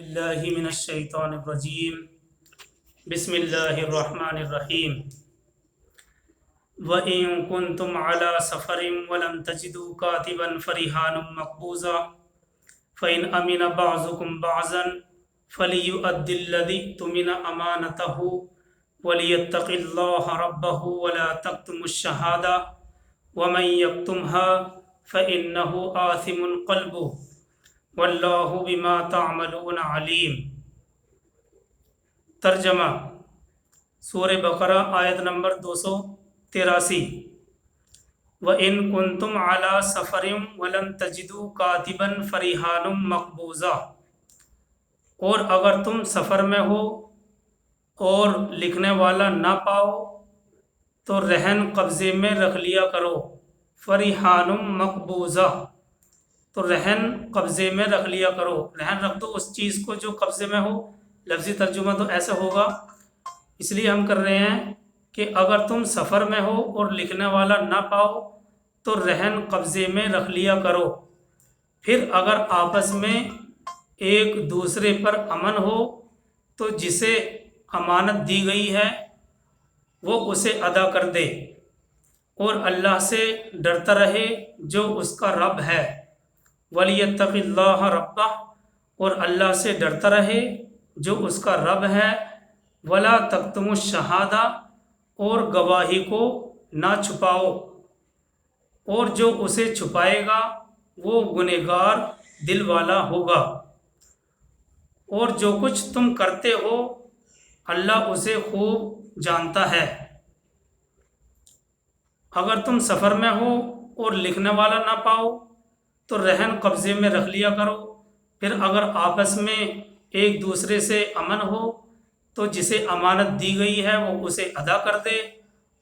باللہ من الشیطان الرجیم بسم اللہ الرحمن الرحیم وَإِن كُنتُمْ عَلَى سَفَرٍ وَلَمْ تَجِدُوا كَاتِبًا فَرِهَانٌ مَقْبُوضًا فَإِنْ أَمِنَ بَعْضُكُمْ بَعْضًا فَلْيُؤَدِّ الَّذِي اؤْتُمِنَ أَمَانَتَهُ وَلْيَتَّقِ اللَّهَ رَبَّهُ وَلَا تَكْتُمُوا الشَّهَادَةَ وَمَنْ يَكْتُمْهَا فَإِنَّهُ آثِمٌ قَلْبُهُ واللہ بما تعملون علیم۔ ترجمہ: سورہ بقرہ آیت نمبر 283۔ وَإِن كُنتُمْ عَلَى سَفَرٍ وَلَمْ تَجِدُوا كَاتِبًا فَرِهَانٌ مَقْبُوضًا، اور اگر تم سفر میں ہو اور لکھنے والا نہ پاؤ تو رہن قبضے میں رکھ لیا کرو۔ فَرِهَانٌ مَقْبُوضًا، تو رہن قبضے میں رکھ لیا کرو۔ رہن رکھ دو اس چیز کو جو قبضے میں ہو۔ لفظی ترجمہ تو ایسا ہوگا، اس لیے ہم کر رہے ہیں کہ اگر تم سفر میں ہو اور لکھنے والا نہ پاؤ تو رہن قبضے میں رکھ لیا کرو۔ پھر اگر آپس میں ایک دوسرے پر امن ہو تو جسے امانت دی گئی ہے وہ اسے ادا کر دے، اور اللہ سے ڈرتا رہے جو اس کا رب ہے۔ وَلْيَتَّقِ اللَّهَ رَبَّهُ، اور اللہ سے ڈرتا رہے جو اس کا رب ہے۔ وَلَا تَكْتُمُوا الشَّهَادَةَ، اور گواہی کو نہ چھپاؤ، اور جو اسے چھپائے گا وہ گنہگار دل والا ہوگا۔ اور جو کچھ تم کرتے ہو اللہ اسے خوب جانتا ہے۔ اگر تم سفر میں ہو اور لکھنے والا نہ پاؤ تو رہن قبضے میں رکھ لیا کرو۔ پھر اگر آپس میں ایک دوسرے سے امن ہو تو جسے امانت دی گئی ہے وہ اسے ادا کر دے،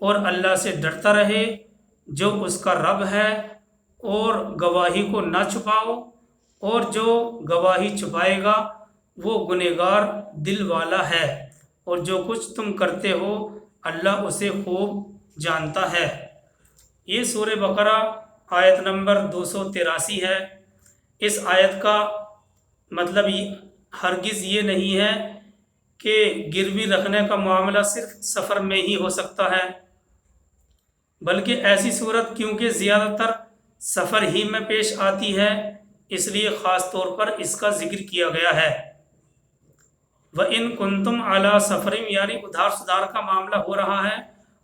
اور اللہ سے ڈرتا رہے جو اس کا رب ہے، اور گواہی کو نہ چھپاؤ، اور جو گواہی چھپائے گا وہ گنہگار دل والا ہے، اور جو کچھ تم کرتے ہو اللہ اسے خوب جانتا ہے۔ یہ سورہ بقرہ آیت نمبر 283 ہے۔ اس آیت کا مطلب ہرگز یہ نہیں ہے کہ گروی رکھنے کا معاملہ صرف سفر میں ہی ہو سکتا ہے، بلکہ ایسی صورت کیونکہ زیادہ تر سفر ہی میں پیش آتی ہے اس لیے خاص طور پر اس کا ذکر کیا گیا ہے۔ وَإِن كُنتُمْ عَلَى سَفَرٍ، یعنی ادھار سدھار کا معاملہ ہو رہا ہے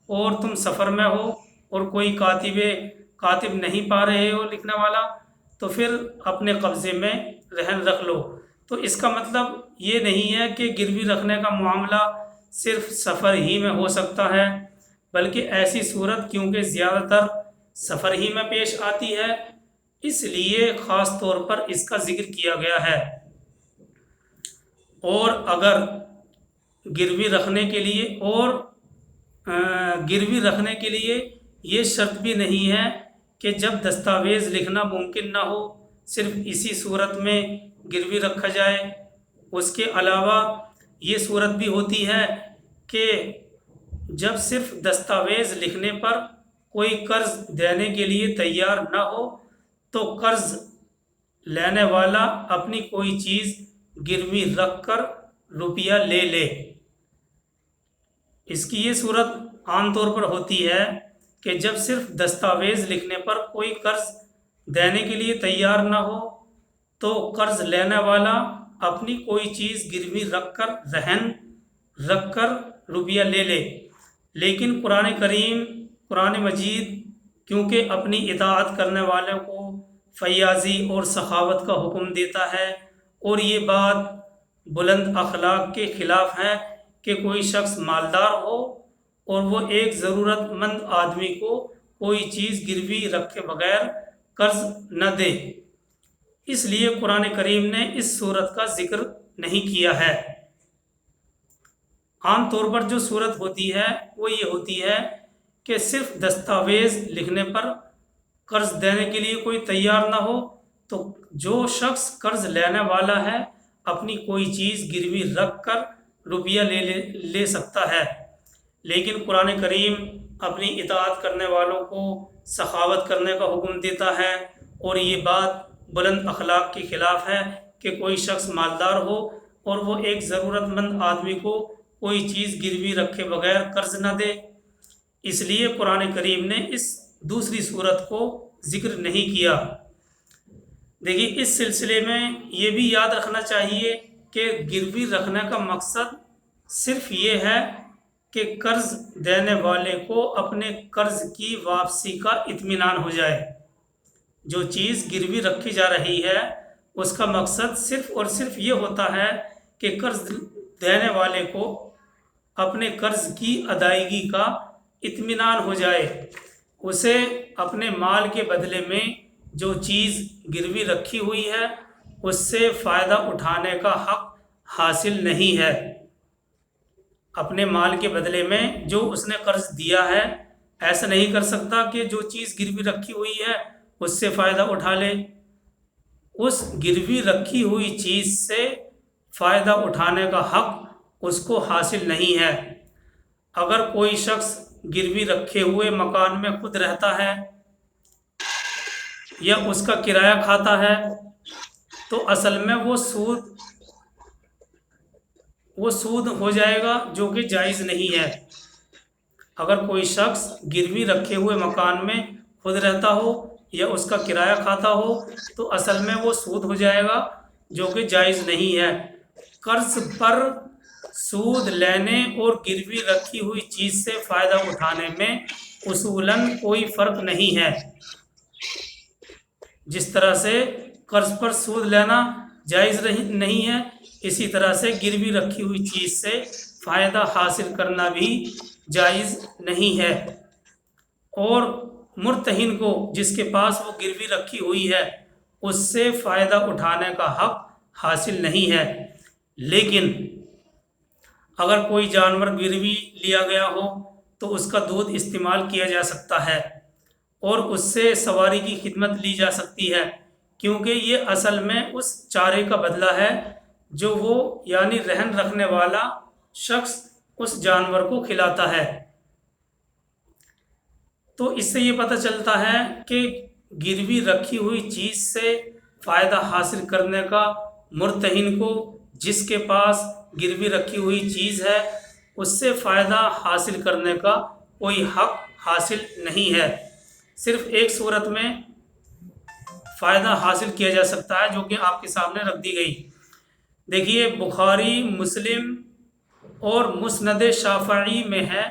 اور تم سفر میں ہو اور کوئی کاتب نہیں پا رہے ہو لکھنے والا، تو پھر اپنے قبضے میں رہن رکھ لو۔ تو اس کا مطلب یہ نہیں ہے کہ گروی رکھنے کا معاملہ صرف سفر ہی میں ہو سکتا ہے، بلکہ ایسی صورت کیونکہ زیادہ تر سفر ہی میں پیش آتی ہے اس لیے خاص طور پر اس کا ذکر کیا گیا ہے۔ اور اگر گروی رکھنے کے لیے یہ شرط بھی نہیں ہے کہ جب دستاویز لکھنا ممکن نہ ہو صرف اسی صورت میں گروی رکھا جائے۔ اس کے علاوہ یہ صورت بھی ہوتی ہے کہ جب صرف دستاویز لکھنے پر کوئی قرض دینے کے لیے تیار نہ ہو تو قرض لینے والا اپنی کوئی چیز گروی رکھ کر روپیہ لے لے۔ اس کی یہ صورت عام طور پر ہوتی ہے کہ جب صرف دستاویز لکھنے پر کوئی قرض دینے کے لیے تیار نہ ہو تو قرض لینے والا اپنی کوئی چیز گروی رہن رکھ کر روپیہ لے لے۔ لیکن قرآن مجید کیونکہ اپنی اطاعت کرنے والوں کو فیاضی اور سخاوت کا حکم دیتا ہے، اور یہ بات بلند اخلاق کے خلاف ہے کہ کوئی شخص مالدار ہو اور وہ ایک ضرورت مند آدمی کو کوئی چیز گروی رکھے بغیر قرض نہ دے، اس لیے قرآن کریم نے اس صورت کا ذکر نہیں کیا ہے۔ عام طور پر جو صورت ہوتی ہے وہ یہ ہوتی ہے کہ صرف دستاویز لکھنے پر قرض دینے کے لیے کوئی تیار نہ ہو تو جو شخص قرض لینے والا ہے اپنی کوئی چیز گروی رکھ کر روپیہ لے سکتا ہے۔ لیکن قرآن کریم اپنی اطاعت کرنے والوں کو سخاوت کرنے کا حکم دیتا ہے، اور یہ بات بلند اخلاق کے خلاف ہے کہ کوئی شخص مالدار ہو اور وہ ایک ضرورت مند آدمی کو کوئی چیز گروی رکھے بغیر قرض نہ دے۔ اس لیے قرآن کریم نے اس دوسری صورت کو ذکر نہیں کیا۔ دیکھیے اس سلسلے میں یہ بھی یاد رکھنا چاہیے کہ گروی رکھنے کا مقصد صرف یہ ہے کہ قرض دینے والے کو اپنے قرض کی واپسی کا اطمینان ہو جائے۔ جو چیز گروی رکھی جا رہی ہے اس کا مقصد صرف اور صرف یہ ہوتا ہے کہ قرض دینے والے کو اپنے قرض کی ادائیگی کا اطمینان ہو جائے، اسے اپنے مال کے بدلے میں جو چیز گروی رکھی ہوئی ہے اس سے فائدہ اٹھانے کا حق حاصل نہیں ہے۔ اپنے مال کے بدلے میں جو اس نے قرض دیا ہے ایسا نہیں کر سکتا کہ جو چیز گروی رکھی ہوئی ہے اس سے فائدہ اٹھا لے۔ اس گروی رکھی ہوئی چیز سے فائدہ اٹھانے کا حق اس کو حاصل نہیں ہے۔ اگر کوئی شخص گروی رکھے ہوئے مکان میں خود رہتا ہے یا اس کا کرایہ کھاتا ہے تو اصل میں وہ سود ہو جائے گا جو کہ جائز نہیں ہے۔ اگر کوئی شخص گروی رکھے ہوئے مکان میں خود رہتا ہو یا اس کا کرایہ کھاتا ہو تو اصل میں وہ سود ہو جائے گا جو کہ جائز نہیں ہے۔ قرض پر سود لینے اور گروی رکھی ہوئی چیز سے فائدہ اٹھانے میں اصولاً کوئی فرق نہیں ہے۔ جس طرح سے قرض پر سود لینا جائز نہیں ہے، اسی طرح سے گروی رکھی ہوئی چیز سے فائدہ حاصل کرنا بھی جائز نہیں ہے۔ اور مرتہن کو جس کے پاس وہ گروی رکھی ہوئی ہے اس سے فائدہ اٹھانے کا حق حاصل نہیں ہے۔ لیکن اگر کوئی جانور گروی لیا گیا ہو تو اس کا دودھ استعمال کیا جا سکتا ہے اور اس سے سواری کی خدمت لی جا سکتی ہے، کیونکہ یہ اصل میں اس چارے کا بدلہ ہے جو وہ یعنی رہن رکھنے والا شخص اس جانور کو کھلاتا ہے۔ تو اس سے یہ پتہ چلتا ہے کہ گروی رکھی ہوئی چیز سے فائدہ حاصل کرنے کا مرتہن کو جس کے پاس گروی رکھی ہوئی چیز ہے اس سے فائدہ حاصل کرنے کا کوئی حق حاصل نہیں ہے۔ صرف ایک صورت میں فائدہ حاصل کیا جا سکتا ہے جو کہ آپ کے سامنے رکھ دی گئی۔ دیکھیے بخاری، مسلم اور مسند شافعی میں ہے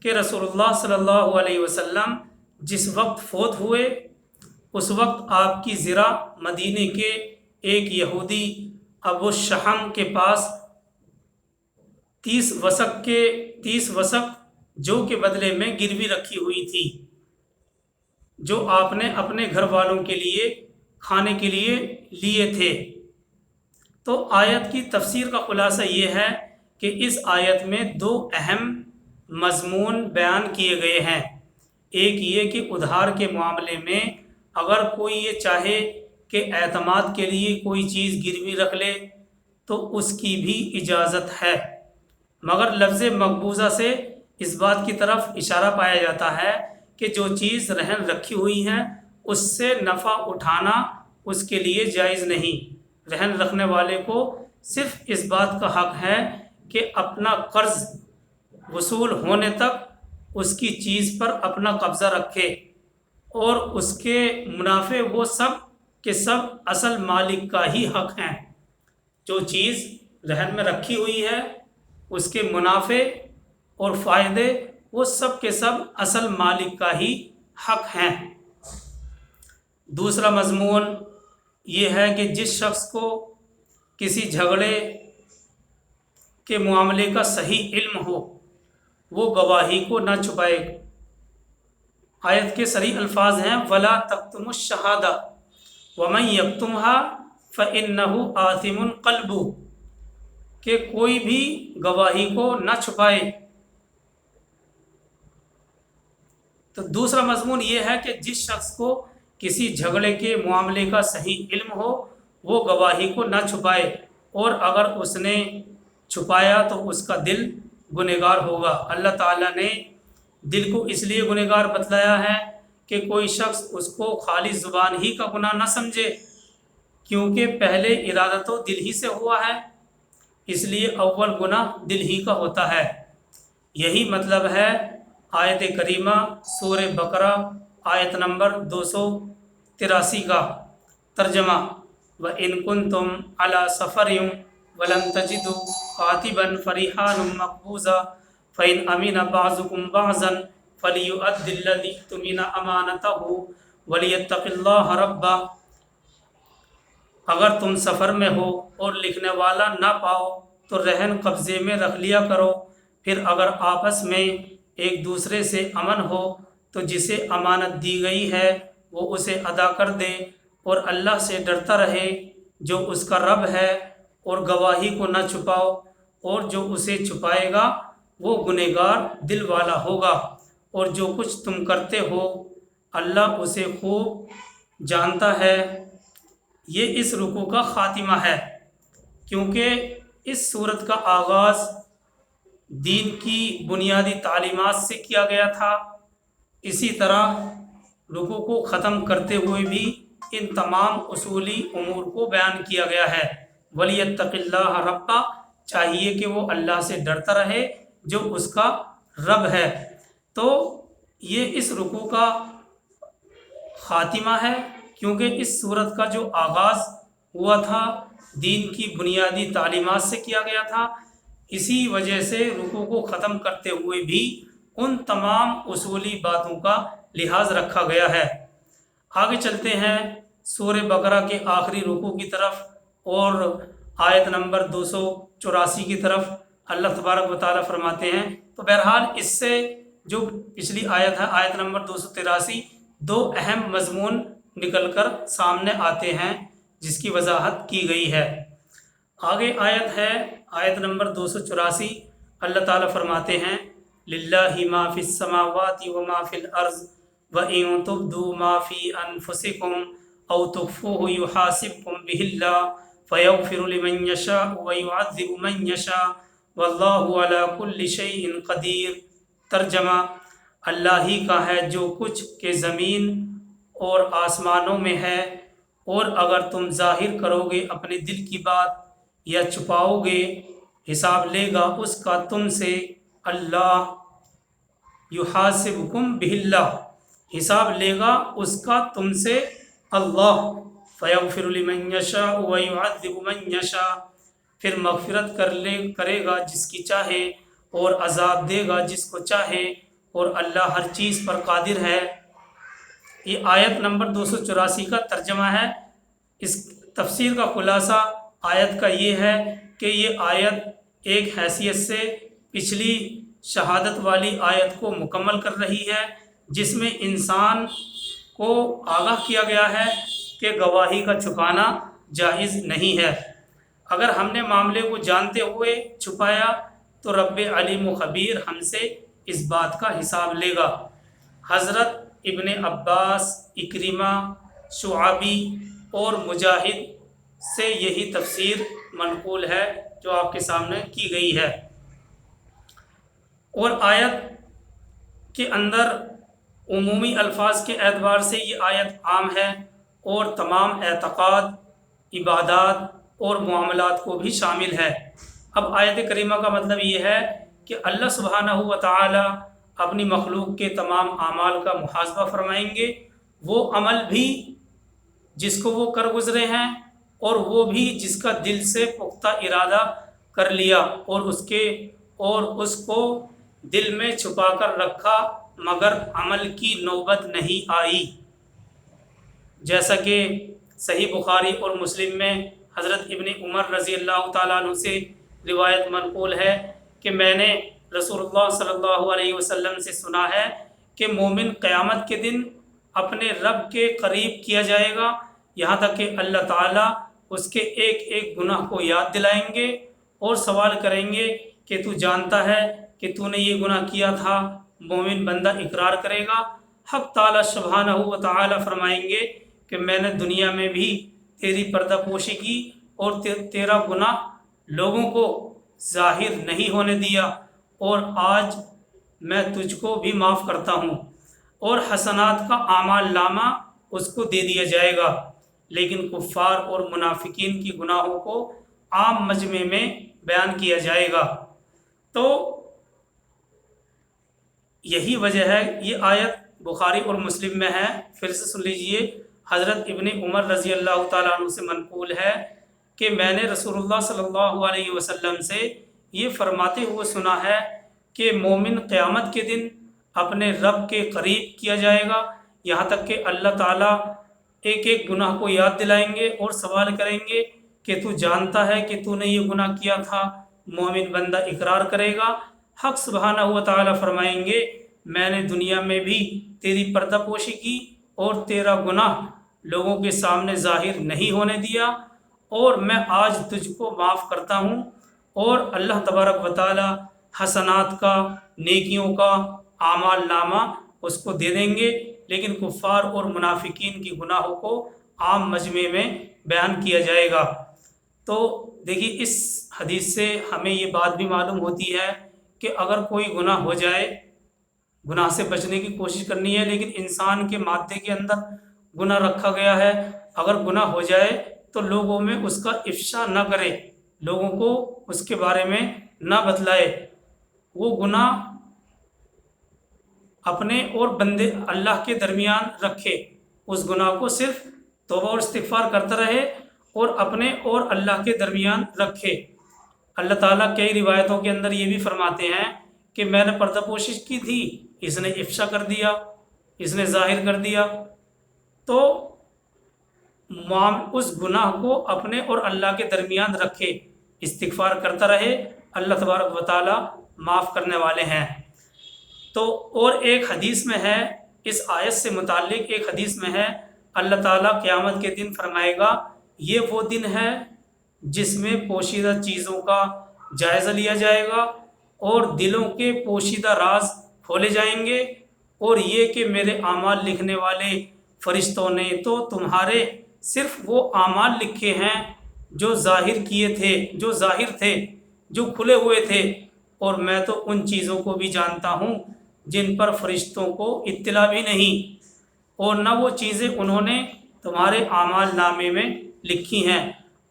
کہ رسول اللہ صلی اللہ علیہ وسلم جس وقت فوت ہوئے اس وقت آپ کی زرع مدینے کے ایک یہودی ابو شحم کے پاس 30 وسق جو کے بدلے میں گروی رکھی ہوئی تھی، جو آپ نے اپنے گھر والوں کے لیے کھانے کے لیے لیے تھے۔ تو آیت کی تفسیر کا خلاصہ یہ ہے کہ اس آیت میں 2 اہم مضمون بیان کیے گئے ہیں۔ ایک یہ کہ ادھار کے معاملے میں اگر کوئی یہ چاہے کہ اعتماد کے لیے کوئی چیز گروی رکھ لے تو اس کی بھی اجازت ہے، مگر لفظ مقبوضہ سے اس بات کی طرف اشارہ پایا جاتا ہے کہ جو چیز رہن رکھی ہوئی ہے اس سے نفع اٹھانا اس کے لیے جائز نہیں۔ رہن رکھنے والے کو صرف اس بات کا حق ہے کہ اپنا قرض وصول ہونے تک اس کی چیز پر اپنا قبضہ رکھے اور اس کے منافع وہ سب کے سب اصل مالک کا ہی حق ہیں۔ جو چیز رہن میں رکھی ہوئی ہے اس کے منافع اور فائدے وہ سب کے سب اصل مالک کا ہی حق ہیں۔ دوسرا مضمون یہ ہے کہ جس شخص کو کسی جھگڑے کے معاملے کا صحیح علم ہو وہ گواہی کو نہ چھپائے۔ آیت کے صریح الفاظ ہیں وَلَا تَكْتُمُوا الشَّهَادَةَ وَمَن يَكْتُمْهَا فَإِنَّهُ آثِمٌ قَلْبُهُ، کہ کوئی بھی گواہی کو نہ چھپائے۔ تو دوسرا مضمون یہ ہے کہ جس شخص کو کسی جھگڑے کے معاملے کا صحیح علم ہو وہ گواہی کو نہ چھپائے، اور اگر اس نے چھپایا تو اس کا دل گنہگار ہوگا۔ اللہ تعالیٰ نے دل کو اس لیے گنہگار بتلایا ہے کہ کوئی شخص اس کو خالی زبان ہی کا گناہ نہ سمجھے، کیونکہ پہلے ارادہ تو دل ہی سے ہوا ہے۔ اس لیے اول گناہ دل ہی کا ہوتا ہے۔ یہی مطلب ہے آیت کریمہ سورہ بقرہ آیت نمبر 283 کا ترجمہ، وَإِن كُنتُمْ عَلَى سَفَرٍ وَلَمْ تَجِدُوا كَاتِبًا فَرِهَانٌ مَقْبُوضَةٌ فَإِنْ أَمِنَ بَعْضُكُمْ بَعْضًا فَلْيُؤَدِّ الَّذِي اؤْتُمِنَ أَمَانَتَهُ وَلْيَتَّقِ اللَّهَ رَبَّهُ۔ اگر تم سفر میں ہو اور لکھنے والا نہ پاؤ تو رہن قبضے میں رکھ لیا کرو، پھر اگر آپس میں ایک دوسرے سے امن ہو تو جسے امانت دی گئی ہے وہ اسے ادا کر دے اور اللہ سے ڈرتا رہے جو اس کا رب ہے، اور گواہی کو نہ چھپاؤ، اور جو اسے چھپائے گا وہ گنہگار دل والا ہوگا، اور جو کچھ تم کرتے ہو اللہ اسے خوب جانتا ہے۔ یہ اس رکوع کا خاتمہ ہے، کیونکہ اس صورت کا آغاز دین کی بنیادی تعلیمات سے کیا گیا تھا۔ اسی طرح رکوع کو ختم کرتے ہوئے بھی ان تمام اصولی امور کو بیان کیا گیا ہے۔ وَلْيَتَّقِ اللَّهَ رَبَّهُ، چاہیے کہ وہ اللہ سے ڈرتا رہے جو اس کا رب ہے۔ تو یہ اس رکوع کا خاتمہ ہے، کیونکہ اس صورت کا جو آغاز ہوا تھا دین کی بنیادی تعلیمات سے کیا گیا تھا، اسی وجہ سے رکوع کو ختم کرتے ہوئے بھی ان تمام اصولی باتوں کا لحاظ رکھا گیا ہے۔ آگے چلتے ہیں سورہ بقرہ کے آخری رکوع کی طرف اور آیت نمبر 284 کی طرف۔ اللہ تبارک و تعالیٰ فرماتے ہیں، تو بہرحال اس سے جو پچھلی آیت ہے آیت نمبر 283، دو اہم مضمون نکل کر سامنے آتے ہیں جس کی وضاحت کی گئی ہے۔ آگے آیت ہے آیت نمبر 284، اللہ تعالیٰ فرماتے ہیں، للہ ما فی السماوات وما فی الارض وَإِن تُبْدُوا مَا فِي أَنفُسِكُمْ أَوْ تُخْفُوهُ يُحَاسِبْكُم بِهِ اللَّهُ فَيَغْفِرُ لِمَن يَشَاءُ وَيُعَذِّبُ مَن يَشَاءُ وَاللَّهُ عَلَى كُلِّ شَيْءٍ قَدِيرٌ۔ ترجمہ، اللہ ہی کا ہے جو کچھ کہ زمین اور آسمانوں میں ہے، اور اگر تم ظاہر کرو گے اپنے دل کی بات یا چھپاؤ گے حساب لے گا اس کا تم سے اللہ۔ یحاسبکم بہ اللہ، حساب لے گا اس کا تم سے اللہ۔ فیغفر لمن یشاء ویعذب من یشاء، پھر مغفرت کرے گا جس کی چاہے اور عذاب دے گا جس کو چاہے، اور اللہ ہر چیز پر قادر ہے۔ یہ آیت نمبر 284 کا ترجمہ ہے۔ اس تفسیر کا خلاصہ آیت کا یہ ہے کہ یہ آیت ایک حیثیت سے پچھلی شہادت والی آیت کو مکمل کر رہی ہے، جس میں انسان کو آگاہ کیا گیا ہے کہ گواہی کا چھپانا جائز نہیں ہے۔ اگر ہم نے معاملے کو جانتے ہوئے چھپایا تو رب علیم و خبیر ہم سے اس بات کا حساب لے گا۔ حضرت ابن عباس، اکرمہ، شعبی اور مجاہد سے یہی تفسیر منقول ہے جو آپ کے سامنے کی گئی ہے۔ اور آیت کے اندر عمومی الفاظ کے اعتبار سے یہ آیت عام ہے اور تمام اعتقاد، عبادات اور معاملات کو بھی شامل ہے۔ اب آیت کریمہ کا مطلب یہ ہے کہ اللہ سبحانہ و تعالی اپنی مخلوق کے تمام اعمال کا محاسبہ فرمائیں گے، وہ عمل بھی جس کو وہ کر گزرے ہیں اور وہ بھی جس کا دل سے پختہ ارادہ کر لیا اور اس کو دل میں چھپا کر رکھا مگر عمل کی نوبت نہیں آئی۔ جیسا کہ صحیح بخاری اور مسلم میں حضرت ابن عمر رضی اللہ تعالیٰ عنہ سے روایت منقول ہے کہ میں نے رسول اللہ صلی اللہ علیہ وسلم سے سنا ہے کہ مومن قیامت کے دن اپنے رب کے قریب کیا جائے گا، یہاں تک کہ اللہ تعالیٰ اس کے ایک ایک گناہ کو یاد دلائیں گے اور سوال کریں گے کہ تو جانتا ہے کہ تو نے یہ گناہ کیا تھا؟ مومن بندہ اقرار کرے گا۔ حق تعالیٰ سبحانہ و تعالیٰ فرمائیں گے کہ میں نے دنیا میں بھی تیری پردہ پوشی کی اور تیرا گناہ لوگوں کو ظاہر نہیں ہونے دیا، اور آج میں تجھ کو بھی معاف کرتا ہوں، اور حسنات کا اعمال نامہ اس کو دے دیا جائے گا۔ لیکن کفار اور منافقین کی گناہوں کو عام مجمع میں بیان کیا جائے گا۔ تو یہی وجہ ہے، یہ آیت بخاری اور مسلم میں ہے، پھر سے سن لیجئے۔ حضرت ابن عمر رضی اللہ تعالیٰ عنہ سے منقول ہے کہ میں نے رسول اللہ صلی اللہ علیہ وسلم سے یہ فرماتے ہوئے سنا ہے کہ مومن قیامت کے دن اپنے رب کے قریب کیا جائے گا، یہاں تک کہ اللہ تعالیٰ ایک ایک گناہ کو یاد دلائیں گے اور سوال کریں گے کہ تو جانتا ہے کہ تو نے یہ گناہ کیا تھا؟ مومن بندہ اقرار کرے گا۔ حق سبحانہ و تعالیٰ فرمائیں گے میں نے دنیا میں بھی تیری پردہ پوشی کی اور تیرا گناہ لوگوں کے سامنے ظاہر نہیں ہونے دیا، اور میں آج تجھ کو معاف کرتا ہوں۔ اور اللہ تبارک و تعالیٰ حسنات کا، نیکیوں کا اعمال نامہ اس کو دے دیں گے، لیکن کفار اور منافقین کی گناہوں کو عام مجمع میں بیان کیا جائے گا۔ تو دیکھیے اس حدیث سے ہمیں یہ بات بھی معلوم ہوتی ہے کہ اگر کوئی گناہ ہو جائے، گناہ سے بچنے کی کوشش کرنی ہے، لیکن انسان کے مادے کے اندر گناہ رکھا گیا ہے، اگر گناہ ہو جائے تو لوگوں میں اس کا افشا نہ کرے، لوگوں کو اس کے بارے میں نہ بتلائے، وہ گناہ اپنے اور بندے اللہ کے درمیان رکھے، اس گناہ کو صرف توبہ اور استغفار کرتا رہے اور اپنے اور اللہ کے درمیان رکھے۔ اللہ تعالیٰ کئی روایتوں کے اندر یہ بھی فرماتے ہیں کہ میں نے پردہ پوشی کی تھی، اس نے افشا کر دیا، اس نے ظاہر کر دیا، تو اس گناہ کو اپنے اور اللہ کے درمیان رکھے، استغفار کرتا رہے، اللہ تبارک و تعالیٰ معاف کرنے والے ہیں۔ تو اور ایک حدیث میں ہے، اس آیت سے متعلق ایک حدیث میں ہے، اللہ تعالیٰ قیامت کے دن فرمائے گا یہ وہ دن ہے جس میں پوشیدہ چیزوں کا جائزہ لیا جائے گا اور دلوں کے پوشیدہ راز کھولے جائیں گے، اور یہ کہ میرے اعمال لکھنے والے فرشتوں نے تو تمہارے صرف وہ اعمال لکھے ہیں جو ظاہر کیے تھے، جو ظاہر تھے، جو کھلے ہوئے تھے، اور میں تو ان چیزوں کو بھی جانتا ہوں جن پر فرشتوں کو اطلاع بھی نہیں، اور نہ وہ چیزیں انہوں نے تمہارے اعمال نامے میں لکھی ہیں،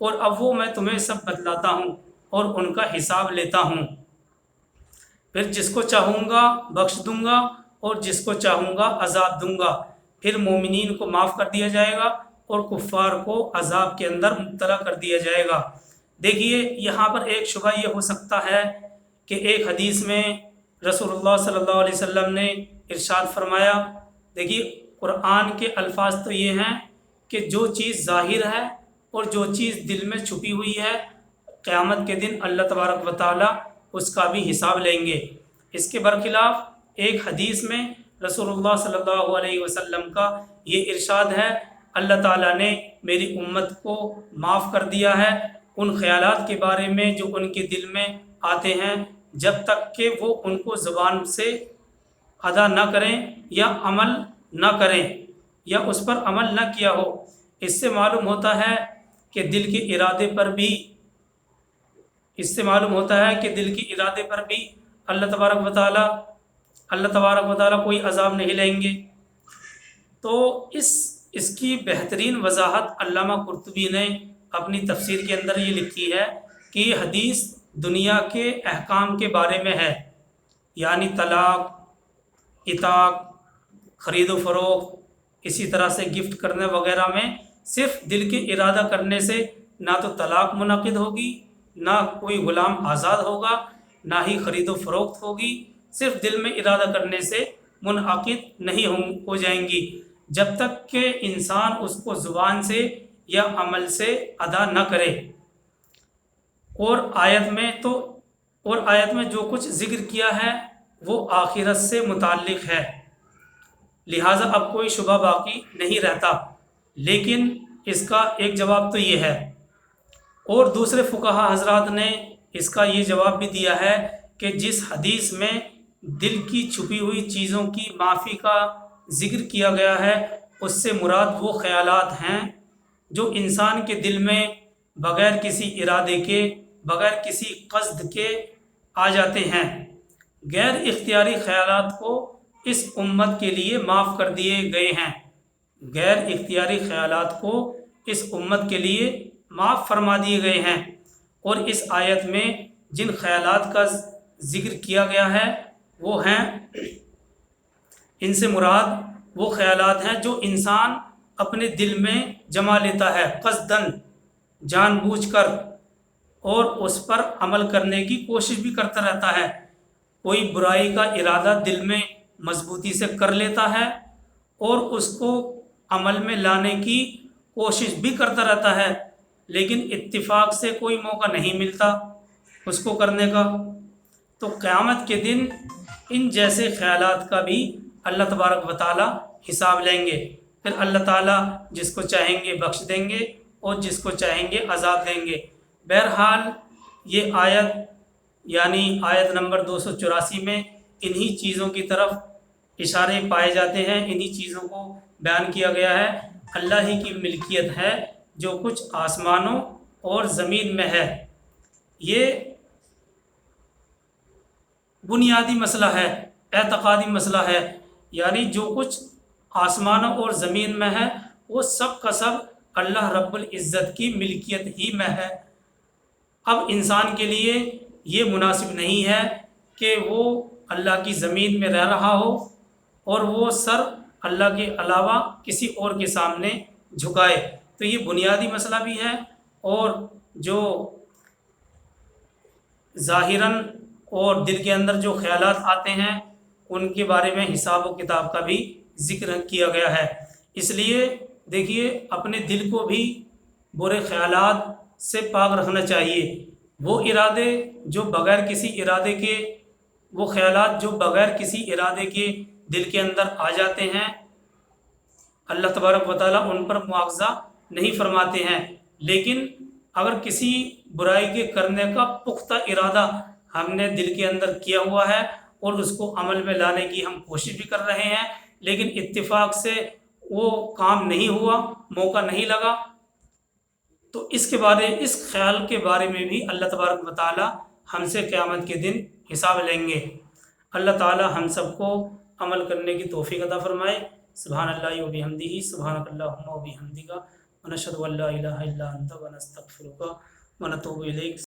اور اب وہ میں تمہیں سب بتلاتا ہوں اور ان کا حساب لیتا ہوں۔ پھر جس کو چاہوں گا بخش دوں گا اور جس کو چاہوں گا عذاب دوں گا، پھر مومنین کو معاف کر دیا جائے گا اور کفار کو عذاب کے اندر مبتلا کر دیا جائے گا۔ دیکھیے یہاں پر ایک شبہ یہ ہو سکتا ہے کہ ایک حدیث میں رسول اللہ صلی اللہ علیہ وسلم نے ارشاد فرمایا، دیکھیے قرآن کے الفاظ تو یہ ہیں کہ جو چیز ظاہر ہے اور جو چیز دل میں چھپی ہوئی ہے، قیامت کے دن اللہ تبارک و تعالیٰ اس کا بھی حساب لیں گے۔ اس کے برخلاف ایک حدیث میں رسول اللہ صلی اللہ علیہ وسلم کا یہ ارشاد ہے، اللہ تعالیٰ نے میری امت کو معاف کر دیا ہے ان خیالات کے بارے میں جو ان کے دل میں آتے ہیں، جب تک کہ وہ ان کو زبان سے ادا نہ کریں یا عمل نہ کریں یا اس پر عمل نہ کیا ہو۔ اس سے معلوم ہوتا ہے کہ دل کے ارادے پر بھی اللہ تبارک و تعالیٰ کوئی عذاب نہیں لیں گے۔ تو اس کی بہترین وضاحت علامہ قرطبی نے اپنی تفسیر کے اندر یہ لکھی ہے کہ یہ حدیث دنیا کے احکام کے بارے میں ہے، یعنی طلاق، عتاق، خرید و فروخت، اسی طرح سے گفٹ کرنے وغیرہ میں صرف دل کے ارادہ کرنے سے نہ تو طلاق منعقد ہوگی، نہ کوئی غلام آزاد ہوگا، نہ ہی خرید و فروخت ہوگی، صرف دل میں ارادہ کرنے سے منعقد نہیں ہو جائیں گی، جب تک کہ انسان اس کو زبان سے یا عمل سے ادا نہ کرے۔ اور آیت میں جو کچھ ذکر کیا ہے وہ آخرت سے متعلق ہے، لہٰذا اب کوئی شبہ باقی نہیں رہتا۔ لیکن اس کا ایک جواب تو یہ ہے، اور دوسرے فقہا حضرات نے اس کا یہ جواب بھی دیا ہے کہ جس حدیث میں دل کی چھپی ہوئی چیزوں کی معافی کا ذکر کیا گیا ہے، اس سے مراد وہ خیالات ہیں جو انسان کے دل میں بغیر کسی ارادے کے، بغیر کسی قصد کے آ جاتے ہیں۔ غیر اختیاری خیالات کو اس امت کے لیے معاف کر دیے گئے ہیں، غیر اختیاری خیالات کو اس امت کے لیے معاف فرما دیے گئے ہیں، اور اس آیت میں جن خیالات کا ذکر کیا گیا ہے وہ ہیں، ان سے مراد وہ خیالات ہیں جو انسان اپنے دل میں جما لیتا ہے قصدن، جان بوجھ کر، اور اس پر عمل کرنے کی کوشش بھی کرتا رہتا ہے۔ کوئی برائی کا ارادہ دل میں مضبوطی سے کر لیتا ہے اور اس کو عمل میں لانے کی کوشش بھی کرتا رہتا ہے، لیکن اتفاق سے کوئی موقع نہیں ملتا اس کو کرنے کا۔ تو قیامت کے دن ان جیسے خیالات کا بھی اللہ تبارک و تعالی حساب لیں گے۔ پھر اللہ تعالیٰ جس کو چاہیں گے بخش دیں گے اور جس کو چاہیں گے عذاب دیں گے۔ بہرحال یہ آیت یعنی آیت نمبر 284 میں انہی چیزوں کی طرف اشارے پائے جاتے ہیں، انہی چیزوں کو بیان کیا گیا ہے۔ اللہ ہی کی ملکیت ہے جو کچھ آسمانوں اور زمین میں ہے۔ یہ بنیادی مسئلہ ہے، اعتقادی مسئلہ ہے، یعنی جو کچھ آسمانوں اور زمین میں ہے وہ سب کا سب اللہ رب العزت کی ملکیت ہی میں ہے۔ اب انسان کے لیے یہ مناسب نہیں ہے کہ وہ اللہ کی زمین میں رہ رہا ہو اور وہ سر اللہ کے علاوہ کسی اور کے سامنے جھکائے۔ تو یہ بنیادی مسئلہ بھی ہے، اور جو ظاہراً اور دل کے اندر جو خیالات آتے ہیں ان کے بارے میں حساب و کتاب کا بھی ذکر کیا گیا ہے۔ اس لیے دیکھیے اپنے دل کو بھی برے خیالات سے پاک رکھنا چاہیے۔ وہ ارادے جو بغیر کسی ارادے کے، وہ خیالات جو بغیر کسی ارادے کے دل کے اندر آ جاتے ہیں، اللہ تبارک و تعالیٰ ان پر مواخذہ نہیں فرماتے ہیں، لیکن اگر کسی برائی کے کرنے کا پختہ ارادہ ہم نے دل کے اندر کیا ہوا ہے اور اس کو عمل میں لانے کی ہم کوشش بھی کر رہے ہیں، لیکن اتفاق سے وہ کام نہیں ہوا، موقع نہیں لگا، تو اس خیال کے بارے میں بھی اللہ تبارک و تعالی ہم سے قیامت کے دن حساب لیں گے۔ اللہ تعالی ہم سب کو عمل کرنے کی توفیق عطا فرمائے۔ سبحان اللہ و بحمدہ، سبحانک اللہم و بحمدک، ونشہد ان لا الہ الا انت ونستغفرک ونتوب الیک۔